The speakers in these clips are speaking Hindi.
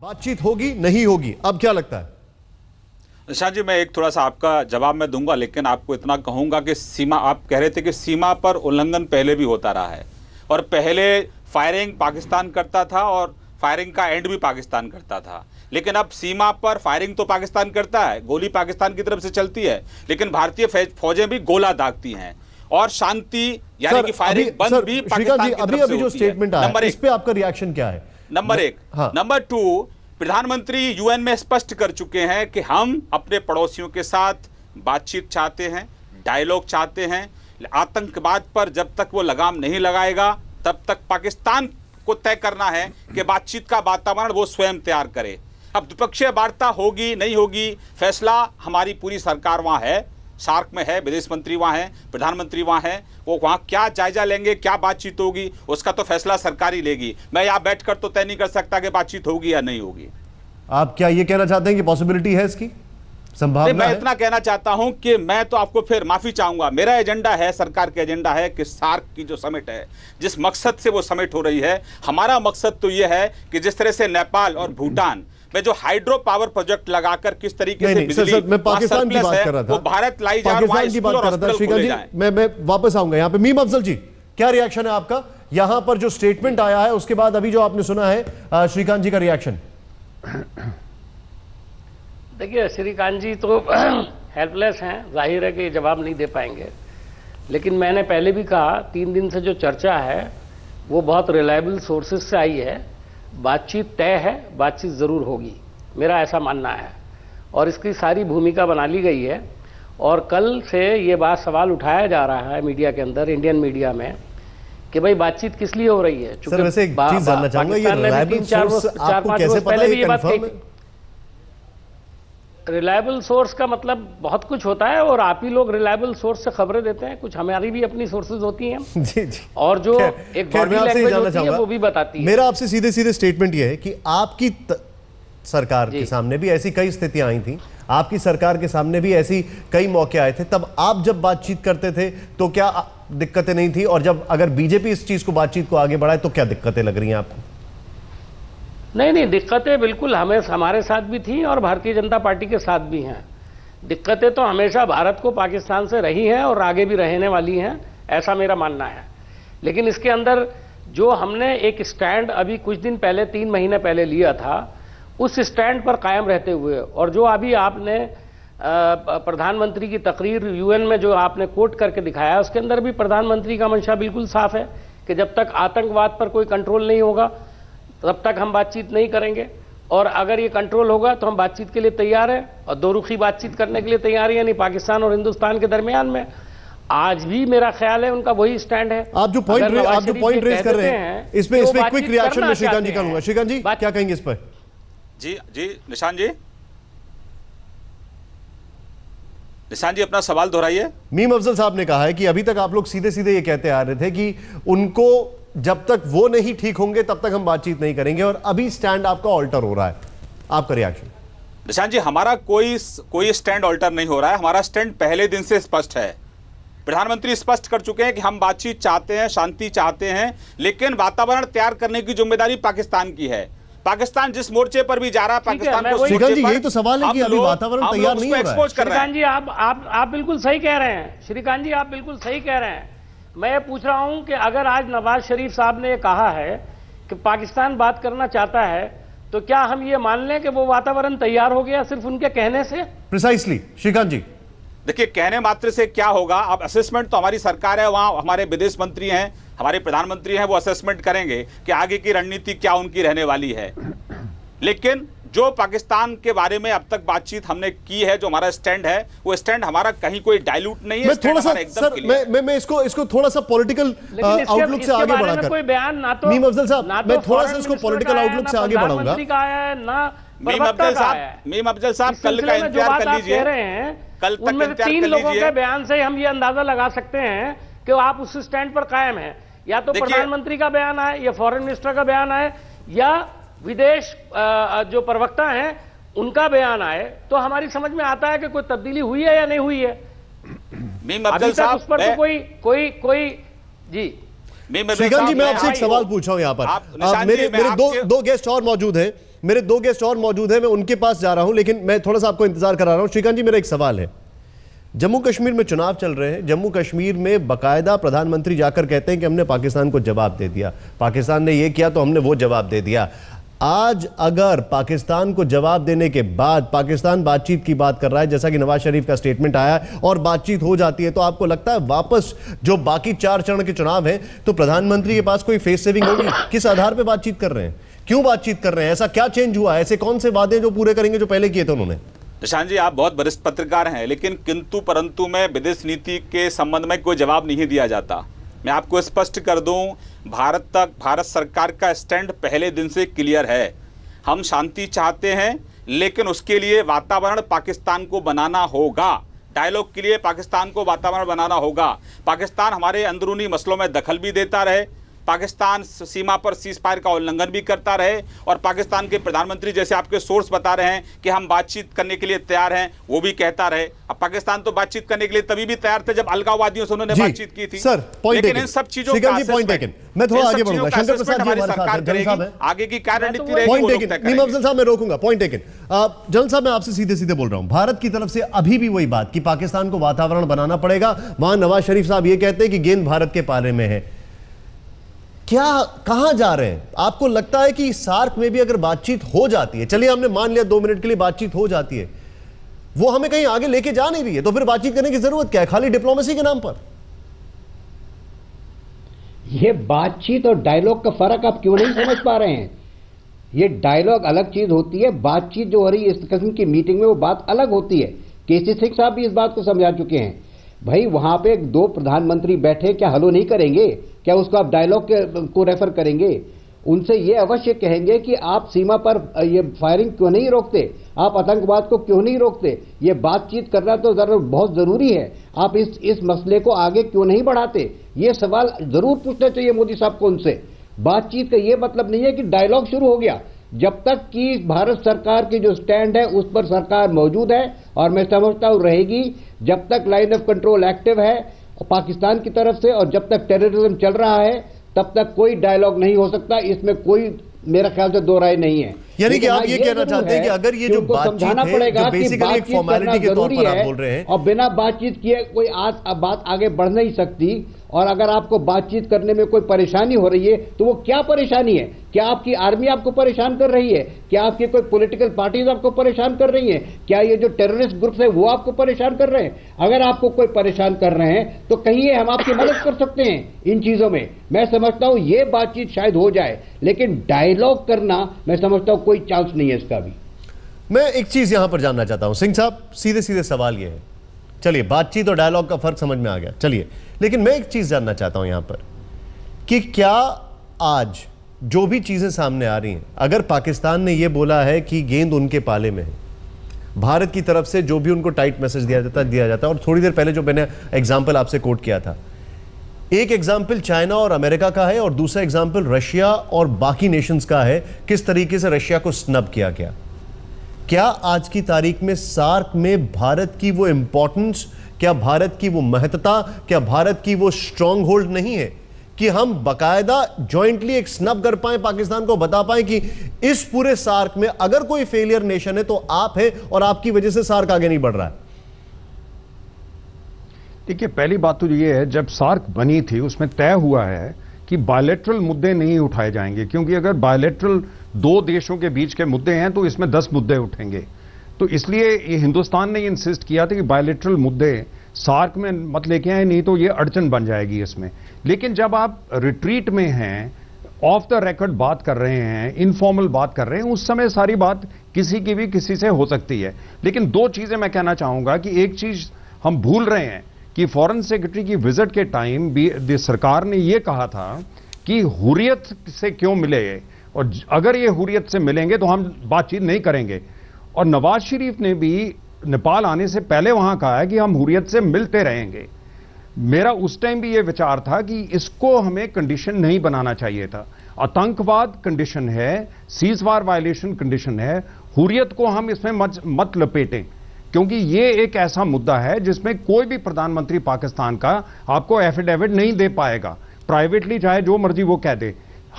बातचीत होगी नहीं होगी, अब क्या लगता है? निशांत जी, मैं एक थोड़ा सा आपका जवाब मैं दूंगा, लेकिन आपको इतना कहूंगा कि सीमा, आप कह रहे थे कि सीमा पर उल्लंघन पहले भी होता रहा है और पहले फायरिंग पाकिस्तान करता था और फायरिंग का एंड भी पाकिस्तान करता था, लेकिन अब सीमा पर फायरिंग तो पाकिस्तान करता है, गोली पाकिस्तान की तरफ से चलती है, लेकिन भारतीय फौजें भी गोला दागती हैं और शांति यानी कि फायरिंग बंद भी पाकिस्तान की तरफ से जो स्टेटमेंट आया नंबर इस पे आपका रिएक्शन क्या है? नंबर एक। नंबर टू, प्रधानमंत्री यूएन में स्पष्ट कर चुके हैं कि हम अपने पड़ोसियों के साथ बातचीत चाहते हैं, डायलॉग चाहते हैं। आतंकवाद पर जब तक वो लगाम नहीं लगाएगा तब तक पाकिस्तान को तय करना है कि बातचीत का वातावरण वो स्वयं तैयार करे। अब द्विपक्षीय वार्ता होगी नहीं होगी, फैसला हमारी पूरी सरकार वहाँ है, सार्क में है, विदेश मंत्री वहाँ है, प्रधानमंत्री वहाँ है, वो वहाँ क्या जायजा लेंगे, क्या बातचीत होगी, उसका तो फैसला सरकार ही लेगी। मैं यहाँ बैठकर तो तय नहीं कर सकता कि बातचीत होगी या नहीं होगी। आप क्या ये कहना चाहते हैं कि पॉसिबिलिटी है, इसकी संभावना मैं है? इतना कहना चाहता हूं कि मैं तो आपको फिर माफी चाहूंगा, मेरा एजेंडा है, सरकार का एजेंडा है कि सार्क की जो समिट है, जिस मकसद से वो समिट हो रही है, हमारा मकसद तो ये है कि जिस तरह से नेपाल और भूटान में जो हाइड्रो पावर प्रोजेक्ट लगाकर किस तरीके से बिजली मैं पाकिस्तान की बात कर रहा था, वो भारत लाई जा पाकिस्तान की बात कर रहा था। श्रीकांत जी, मैं वापस आऊंगा यहाँ पे। मीम अफजल जी, क्या रिएक्शन है आपका यहाँ पर जो स्टेटमेंट आया है उसके बाद अभी जो आपने सुना है श्रीकांत जी का रिएक्शन? देखिए, श्रीकांत जी तो हेल्पलेस हैं, जाहिर है कि जवाब नहीं दे पाएंगे, लेकिन मैंने पहले भी कहा 3 दिन से जो चर्चा है वो बहुत रिलायबल सोर्सेज से आई है। बातचीत तय है, बातचीत ज़रूर होगी, मेरा ऐसा मानना है, और इसकी सारी भूमिका बना ली गई है। और कल से ये बात सवाल उठाया जा रहा है मीडिया के अंदर, इंडियन मीडिया में, कि भाई बातचीत किस लिए हो रही है। सर, वैसे एक चीज जानना चाहूंगा, ये रिलायबल सोर्स आपको कैसे पता है ये कंफर्म है? रिलायबल सोर्स का मतलब बहुत कुछ होता है, और आप ही लोग रिलायबल सोर्स से खबरें देते हैं, कुछ हमारी भी अपनी सोर्सेज होती हैं जी जी, और जो एक बॉडी लैंग्वेज होती है वो भी बताती है। मेरा आपसे सीधे सीधे स्टेटमेंट ये है कि आपकी सरकार के सामने भी ऐसी कई स्थितियां आई थी, आपकी सरकार के सामने भी ऐसी कई मौके आए थे, तब आप जब बातचीत करते थे तो क्या दिक्कतें नहीं थी, और जब अगर बीजेपी इस चीज को बातचीत को आगे बढ़ाए तो क्या दिक्कतें लग रही हैं आपको? नहीं, दिक्कतें बिल्कुल हमारे साथ भी थी और भारतीय जनता पार्टी के साथ भी हैं। दिक्कतें तो हमेशा भारत को पाकिस्तान से रही हैं और आगे भी रहने वाली हैं, ऐसा मेरा मानना है। लेकिन इसके अंदर जो हमने एक स्टैंड अभी कुछ दिन पहले, 3 महीने पहले लिया था, उस स्टैंड पर कायम रहते हुए, और जो अभी आपने प्रधानमंत्री की तकरीर यूएन में जो आपने कोट करके दिखाया, उसके अंदर भी प्रधानमंत्री का मंशा बिल्कुल साफ है कि जब तक आतंकवाद पर कोई कंट्रोल नहीं होगा तब तक हम बातचीत नहीं करेंगे, और अगर ये कंट्रोल होगा तो हम बातचीत के लिए तैयार हैं, और दो रुखी बातचीत करने के लिए तैयार है, यानी पाकिस्तान और हिंदुस्तान के दरमियान में। आज भी मेरा ख्याल है उनका वही स्टैंड है। आप जो पॉइंट रेज कर रहे हैं इसमें क्विक रिएक्शन में श्रीकांत जी करूंगा। श्रीकांत जी क्या कहेंगे इस पर? जी निशांत जी, निशांत जी अपना सवाल दोहराइए। मीम अफजल साहब ने कहा है कि अभी तक आप लोग सीधे सीधे ये कहते आ रहे थे कि उनको जब तक वो नहीं ठीक होंगे तब तक हम बातचीत नहीं करेंगे, और अभी स्टैंड आपका ऑल्टर हो रहा है, आपका रिएक्शन? निशांत जी, हमारा कोई स्टैंड ऑल्टर नहीं हो रहा है, हमारा स्टैंड पहले दिन से स्पष्ट है। प्रधानमंत्री स्पष्ट कर चुके हैं कि हम बातचीत चाहते हैं, शांति चाहते हैं, लेकिन वातावरण तैयार करने की जिम्मेदारी पाकिस्तान की है। पाकिस्तान जिस मोर्चे पर भी जा रहा है, पाकिस्तान को श्रीकांत जी यही तो सवाल है कि अभी वातावरण तैयार नहीं हो रहा है। श्रीकांत जी आप बिल्कुल सही कह रहे हैं। श्रीकांत जी आप बिल्कुल सही कह रहे हैं। मैं ये पूछ रहा हूं कि अगर आज नवाज शरीफ साहब ने कहा है कि पाकिस्तान बात करना चाहता है, तो क्या हम ये मान लें कि वो वातावरण तैयार हो गया सिर्फ उनके कहने से? प्रिसाइसली श्रीकांत जी, देखिए, कहने मात्र से क्या होगा? अब असेसमेंट तो हमारी सरकार है, वहां हमारे विदेश मंत्री हैं, हमारे प्रधानमंत्री हैं, वो असेसमेंट करेंगे कि आगे की रणनीति क्या उनकी रहने वाली है। लेकिन जो पाकिस्तान के बारे में अब तक बातचीत हमने की है, जो हमारा स्टैंड है, वो स्टैंड हमारा कहीं कोई डाइल्यूट नहीं है। मैं थोड़ा सा सर मैं इसको थोड़ा सा पॉलिटिकल आउटलुक से आगे बढ़ाकर, कोई बयान ना तो मीम अफजल साहब, मैं थोड़ा सा इसको पॉलिटिकल आउटलुक से आगे बढ़ाऊंगा। मीम अफजल साहब कल का इंतजार कर लीजिए, कल तक इंतजार कर लीजिए। 3 लोगों के बयान से हम ये अंदाजा लगा सकते हैं कि आप उस स्टैंड पर कायम हैं। या तो प्रधानमंत्री का बयान आए, या फॉरेन मिनिस्टर का बयान आए, या विदेश जो प्रवक्ता हैं उनका बयान आए, तो हमारी समझ में आता है कि कोई तब्दीली हुई है या नहीं हुई है। मीम अफजल साहब, उस पर तो कोई जी। श्रीकांत जी, मैं आपसे एक सवाल पूछ रहा हूं यहाँ पर। मेरे दो गेस्ट और मौजूद हैं, मेरे दो गेस्ट और मौजूद हैं, मैं उनके पास जा रहा हूं, लेकिन मैं थोड़ा सा आपको इंतजार करा रहा हूं। श्रीकांत जी, मेरा एक सवाल है। जम्मू कश्मीर में चुनाव चल रहे हैं, जम्मू कश्मीर में बाकायदा प्रधानमंत्री जाकर कहते हैं कि हमने पाकिस्तान को जवाब दे दिया, पाकिस्तान ने यह किया तो हमने वो जवाब दे दिया। आज अगर पाकिस्तान को जवाब देने के बाद पाकिस्तान बातचीत की बात कर रहा है, जैसा कि नवाज शरीफ का स्टेटमेंट आया है, और बातचीत हो जाती है, तो आपको लगता है वापस जो बाकी 4 चरण के चुनाव हैं तो प्रधानमंत्री के पास कोई फेस सेविंग होगी? किस आधार पर बातचीत कर रहे हैं, क्यों बातचीत कर रहे हैं, ऐसा क्या चेंज हुआ, ऐसे कौन से वादे जो पूरे करेंगे जो पहले किए थे उन्होंने? निशांत जी, आप बहुत वरिष्ठ पत्रकार हैं, लेकिन किंतु परंतु में विदेश नीति के संबंध में कोई जवाब नहीं दिया जाता। मैं आपको स्पष्ट कर दूं, भारत सरकार का स्टैंड पहले दिन से क्लियर है। हम शांति चाहते हैं, लेकिन उसके लिए वातावरण पाकिस्तान को बनाना होगा। डायलॉग के लिए पाकिस्तान को वातावरण बनाना होगा। पाकिस्तान हमारे अंदरूनी मसलों में दखल भी देता रहे, पाकिस्तान सीमा पर सीज फायर का उल्लंघन भी करता रहे, और पाकिस्तान के प्रधानमंत्री, जैसे आपके सोर्स बता रहे हैं कि हम बातचीत करने के लिए तैयार हैं, वो भी कहता रहे। अब पाकिस्तान तो बातचीत करने के लिए तभी भी तैयार थे जब अलगाववादियों से उन्होंने बातचीत की थी। सर, लेकिन इन सब चीजों का मैं थोड़ा आगे बढ़ूंगा। शंकर प्रसाद जी हमारे साथ हैं, आगे की क्या रणनीति रहेगी? अफजल साहब मैं रोकूंगा, पॉइंट टेकन। जनरल साहब, मैं आपसे सीधे सीधे बोल रहा हूं, भारत की तरफ से अभी भी वही बात कि पाकिस्तान को वातावरण बनाना पड़ेगा। वहां नवाज शरीफ साहब ये कहते हैं कि गेंद भारत के पाले में है। क्या, कहां जा रहे हैं? आपको लगता है कि सार्क में भी अगर बातचीत हो जाती है, चलिए हमने मान लिया 2 मिनट के लिए बातचीत हो जाती है, वो हमें कहीं आगे लेके जा नहीं रही है, तो फिर बातचीत करने की जरूरत क्या है, खाली डिप्लोमेसी के नाम पर? ये बातचीत और डायलॉग का फर्क आप क्यों नहीं समझ पा रहे हैं? ये डायलॉग अलग चीज होती है, बातचीत जो हो रही है इस किस्म की मीटिंग में वो बात अलग होती है। केसी सिंह साहब भी इस बात को समझा चुके हैं। भाई वहां पे 2 प्रधानमंत्री बैठे, क्या हलो नहीं करेंगे? क्या उसको आप डायलॉग को रेफर करेंगे? उनसे ये अवश्य कहेंगे कि आप सीमा पर ये फायरिंग क्यों नहीं रोकते, आप आतंकवाद को क्यों नहीं रोकते? ये बातचीत करना तो बहुत जरूरी है, आप इस मसले को आगे क्यों नहीं बढ़ाते? ये सवाल जरूर पूछना चाहिए मोदी साहब को उनसे। बातचीत का ये मतलब नहीं है कि डायलॉग शुरू हो गया। जब तक कि भारत सरकार की जो स्टैंड है उस पर सरकार मौजूद है, और मैं समझता हूं रहेगी, जब तक लाइन ऑफ कंट्रोल एक्टिव है पाकिस्तान की तरफ से, और जब तक टेररिज्म चल रहा है, तब तक कोई डायलॉग नहीं हो सकता। इसमें कोई मेरा ख्याल से 2 राय नहीं है। यानी कि आप ये कहना चाहते हैं कि अगर ये जो बातचीत है, जो बेसिकली एक फॉर्मेलिटी के तौर पर आप बोल रहे हैं, और बिना बातचीत किए कोई बात आगे बढ़ नहीं सकती। और अगर आपको बातचीत करने में कोई परेशानी हो रही है तो वो क्या परेशानी है? क्या आपकी आर्मी आपको परेशान कर रही है? क्या आपकी कोई पॉलिटिकल पार्टीज आपको परेशान कर रही है? क्या ये जो टेररिस्ट ग्रुप्स है वो आपको परेशान कर रहे हैं? अगर आपको कोई परेशान कर रहे हैं तो कहिए, हम आपकी मदद कर सकते हैं इन चीजों में। मैं समझता हूं ये बातचीत शायद हो जाए, लेकिन डायलॉग करना मैं समझता हूं कोई चांस नहीं है इसका भी। मैं एक चीज यहां पर जानना चाहता हूं सिंह साहब, सीधे सीधे सवाल यह है, चलिए बातचीत और डायलॉग का फर्क समझ में आ गया, चलिए, लेकिन मैं एक चीज जानना चाहता हूं यहां पर कि क्या आज जो भी चीजें सामने आ रही हैं, अगर पाकिस्तान ने यह बोला है कि गेंद उनके पाले में है, भारत की तरफ से जो भी उनको टाइट मैसेज दिया जाता है, और थोड़ी देर पहले जो मैंने एग्जाम्पल आपसे कोट किया था, एक एग्जाम्पल चाइना और अमेरिका का है और दूसरा एग्जाम्पल रशिया और बाकी नेशंस का है, किस तरीके से रशिया को स्नब किया गया। क्या आज की तारीख में सार्क में भारत की वो इंपॉर्टेंस, क्या भारत की वो महत्ता, क्या भारत की वो स्ट्रांग होल्ड नहीं है कि हम बकायदा जॉइंटली एक स्नब कर पाए, पाकिस्तान को बता पाए कि इस पूरे सार्क में अगर कोई फेलियर नेशन है तो आप हैं और आपकी वजह से सार्क आगे नहीं बढ़ रहा है? देखिए, पहली बात तो ये है, जब सार्क बनी थी उसमें तय हुआ है कि बायलैटरल मुद्दे नहीं उठाए जाएंगे, क्योंकि अगर बायलैटरल 2 देशों के बीच के मुद्दे हैं तो इसमें 10 मुद्दे उठेंगे। तो इसलिए ये हिंदुस्तान ने इंसिस्ट किया था कि बायलैटरल मुद्दे सार्क में मत लेके आए, नहीं तो ये अड़चन बन जाएगी इसमें। लेकिन जब आप रिट्रीट में हैं, ऑफ द रिकॉर्ड बात कर रहे हैं, इनफॉर्मल बात कर रहे हैं, उस समय सारी बात किसी की भी किसी से हो सकती है। लेकिन 2 चीजें मैं कहना चाहूंगा कि एक चीज हम भूल रहे हैं कि फॉरेन सेक्रेटरी की विजिट के टाइम भी सरकार ने यह कहा था कि हुर्रियत से क्यों मिले, और अगर ये हुर्रियत से मिलेंगे तो हम बातचीत नहीं करेंगे। और नवाज शरीफ ने भी नेपाल आने से पहले वहां कहा है कि हम हुर्रियत से मिलते रहेंगे। मेरा उस टाइम भी यह विचार था कि इसको हमें कंडीशन नहीं बनाना चाहिए था। आतंकवाद कंडीशन है, सीजफायर वायलेशन कंडीशन है, हुर्रियत को हम इसमें मत लपेटें, क्योंकि ये एक ऐसा मुद्दा है जिसमें कोई भी प्रधानमंत्री पाकिस्तान का आपको एफिडेविट नहीं दे पाएगा। प्राइवेटली चाहे जो मर्जी वो कह दे,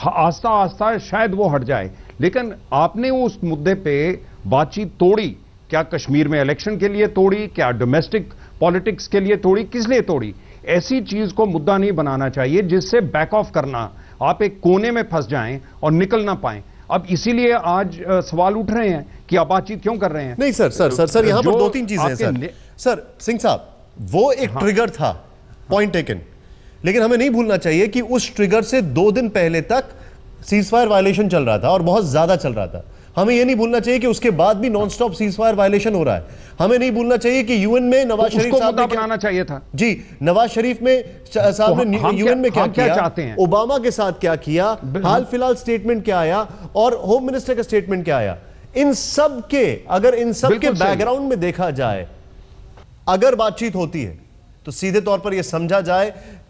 आस्ता आस्ता शायद वो हट जाए, लेकिन आपने उस मुद्दे पे बातचीत तोड़ी, क्या कश्मीर में इलेक्शन के लिए तोड़ी, क्या डोमेस्टिक पॉलिटिक्स के लिए तोड़ी, किस लिए तोड़ी? ऐसी चीज को मुद्दा नहीं बनाना चाहिए जिससे बैक ऑफ करना, आप एक कोने में फंस जाएं और निकल ना पाएं। अब इसीलिए आज सवाल उठ रहे हैं कि आप बातचीत क्यों कर रहे हैं। नहीं सर यहां पर दो तीन चीजें हैं सर सिंह साहब, वो एक ट्रिगर था, पॉइंट टेकन, लेकिन हमें नहीं भूलना चाहिए कि उस ट्रिगर से 2 दिन पहले तक सीजफायर वायलेशन चल रहा था और बहुत ज्यादा चल रहा था। हमें यह नहीं भूलना चाहिए कि उसके बाद भी नॉन स्टॉप सीजफायर वायलेशन हो रहा है। हमें नहीं भूलना चाहिए कि यूएन में नवाज शरीफ साहब ने बनाना चाहिए था जी, नवाज शरीफ में साहब ने यूएन में क्या किया, चाहते हैं, ओबामा के साथ क्या किया, हाल फिलहाल स्टेटमेंट क्या आया और होम मिनिस्टर का स्टेटमेंट क्या आया, इन सब के अगर इन सब के बैकग्राउंड में देखा जाए, अगर बातचीत होती है तो सीधे तौर पर यह समझा जाए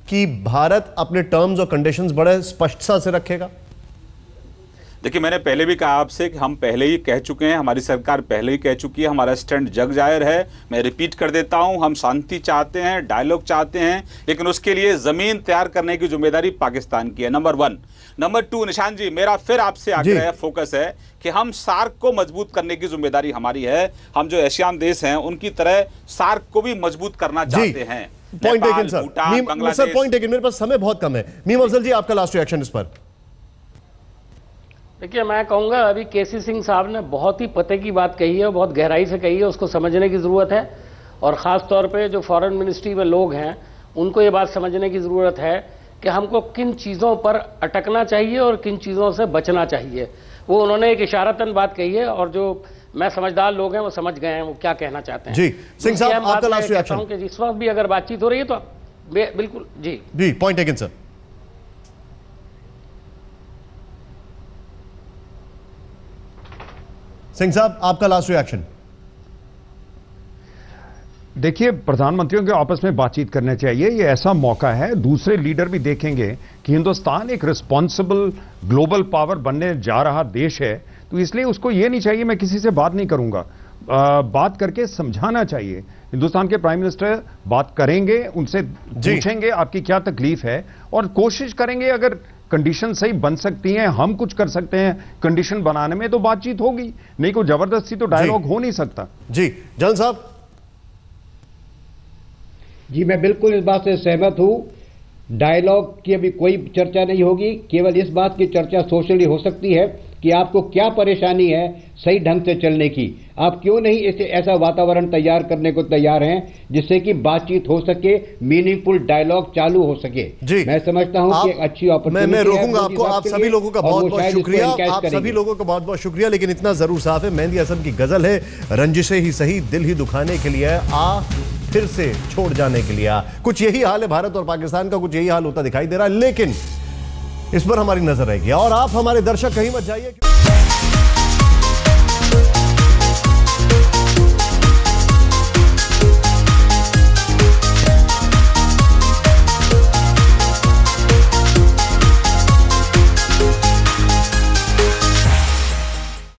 कि भारत अपने टर्म्स और कंडीशंस बड़े स्पष्टता से रखेगा। देखिए, मैंने पहले भी कहा आपसे कि हम पहले ही कह चुके हैं, हमारी सरकार पहले ही कह चुकी है, हमारा स्टैंड जग जाहिर है। मैं रिपीट कर देता हूं, हम शांति चाहते हैं, डायलॉग चाहते हैं, लेकिन उसके लिए जमीन तैयार करने की जिम्मेदारी पाकिस्तान की है, नंबर 1। नंबर 2, निशान जी, मेरा फिर आपसे आग्रह है, फोकस है कि हम सार्क को मजबूत करने की जिम्मेदारी हमारी है। हम जो एशियान देश हैं उनकी तरह सार्क को भी मजबूत करना चाहते हैं। Point taken sir, point taken. मेरे पास समय बहुत कम है। मीम अफजल जी, आपका लास्ट रिएक्शन इस पर। देखिए, मैं कहूंगा अभी केसी सिंह साहब ने बहुत ही पते की बात कही है और बहुत गहराई से कही है, उसको समझने की ज़रूरत है। और ख़ास तौर पे जो फॉरेन मिनिस्ट्री में लोग हैं उनको ये बात समझने की ज़रूरत है कि हमको किन चीज़ों पर अटकना चाहिए और किन चीज़ों से बचना चाहिए। वो उन्होंने एक इशारतन बात कही है और जो मैं समझदार लोग हैं वो समझ गए हैं वो क्या कहना चाहते हैं। जी सिंह साहब, आपका लास्ट रिएक्शन। इस वक्त भी अगर बातचीत हो रही है तो बिल्कुल जी, पॉइंट टेकन सर। सिंह साहब, आपका लास्ट रिएक्शन। देखिए, प्रधानमंत्रियों के आपस में बातचीत करने चाहिए, ये ऐसा मौका है, दूसरे लीडर भी देखेंगे कि हिंदुस्तान एक रिस्पॉन्सिबल ग्लोबल पावर बनने जा रहा देश है, तो इसलिए उसको ये नहीं चाहिए मैं किसी से बात नहीं करूंगा, बात करके समझाना चाहिए। हिंदुस्तान के प्राइम मिनिस्टर बात करेंगे, उनसे पूछेंगे आपकी क्या तकलीफ है और कोशिश करेंगे अगर कंडीशन सही बन सकती हैं, हम कुछ कर सकते हैं कंडीशन बनाने में, तो बातचीत होगी, नहीं कोई जबरदस्ती तो डायलॉग हो नहीं सकता। जी जल साहब। जी, मैं बिल्कुल इस बात से सहमत हूं। डायलॉग की अभी कोई चर्चा नहीं होगी, केवल इस बात की चर्चा सोशली हो सकती है कि आपको क्या परेशानी है सही ढंग से चलने की, आप क्यों नहीं इसे ऐसा वातावरण तैयार करने को तैयार हैं जिससे कि बातचीत हो सके, मीनिंगफुल डायलॉग चालू हो सके। जी, मैं समझता हूं कि एक अच्छी अपॉर्चुनिटी मैं रोकूंगा आपको। आप सभी लोगों का बहुत बहुत शुक्रिया, आप सभी लोगों का बहुत बहुत शुक्रिया। लेकिन इतना जरूर साफ है, मेहंदी हसन की गजल है, रंजिशें ही सही दिल ही दुखाने के लिए आ, फिर से छोड़ जाने के लिए आ। कुछ यही हाल है भारत और पाकिस्तान का, कुछ यही हाल होता दिखाई दे रहा है, लेकिन इस पर हमारी नजर रहेगी। और आप हमारे दर्शक कहीं मत जाइए।